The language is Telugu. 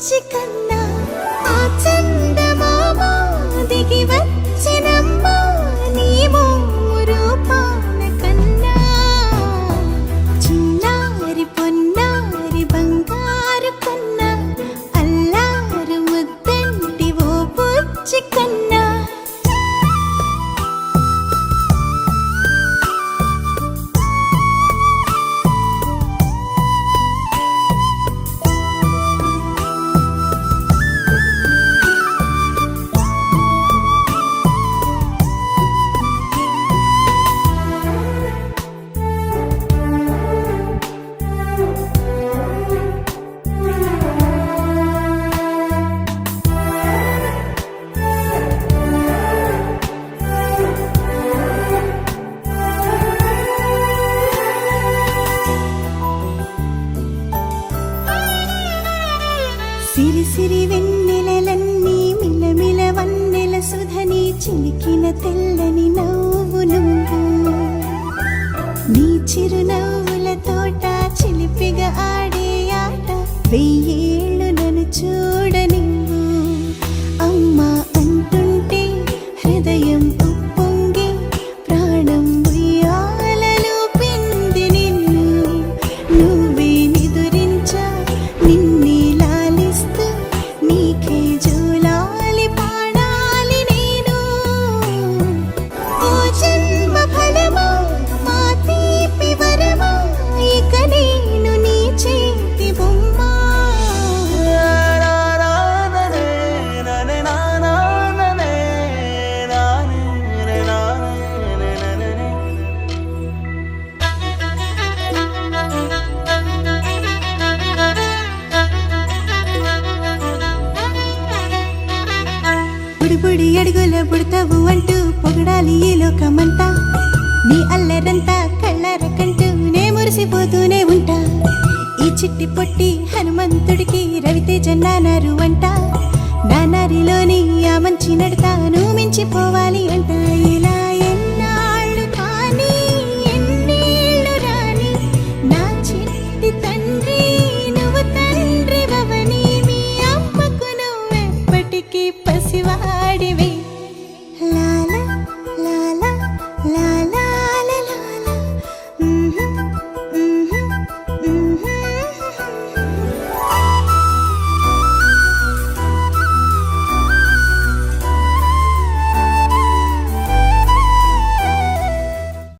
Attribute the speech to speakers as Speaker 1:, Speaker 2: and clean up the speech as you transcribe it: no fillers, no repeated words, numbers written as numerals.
Speaker 1: బుజ్జి కన్నా ఆ చందమామ దిగి వచ్చినమ్మా నీ మోము రూపాన కన్నా చిన్నారి పొన్నారి బంగారు కన్నా అల్లారు ముద్దంటి ఓ బుజ్జి కన్నా సిరి సిరి వెన్నెలలన్నీ మిలమిల వన్నెల సుధని చిలికిన తెల్లని నవ్వు నువ్వు నీ చిరునవ్వుల తోట చిలిపిగా ఆడే ఆట వెయ్యేళ్ళు నన్ను చూడ నువ్వు అమ్మా అంటుంటే హృదయం ఉప్పొంగి ప్రాణం ఉయ్యాలలో పిండి నిన్ను నువ్వే నిదురించా నిన్నే నీకే జూలాలి పాడాలి నేను ఓ జన్మ ఫలమా మా తీపి వరమా ఇక నేను నీ చేతి బొమ్మ బుడి అడుగుల బుడతావు అంటూ పొగడాలి ఈ లోకమంతా నీ అల్లరంతా కళ్ళారకంటూ నే మురిసిపోతూనే ఉంటా ఈ చిట్టి పొట్టి హనుమంతుడికి రవితేజ నానారు అంట నానారిలోని ఆ మంచి నడతా నువ్వు మించిపోవాలి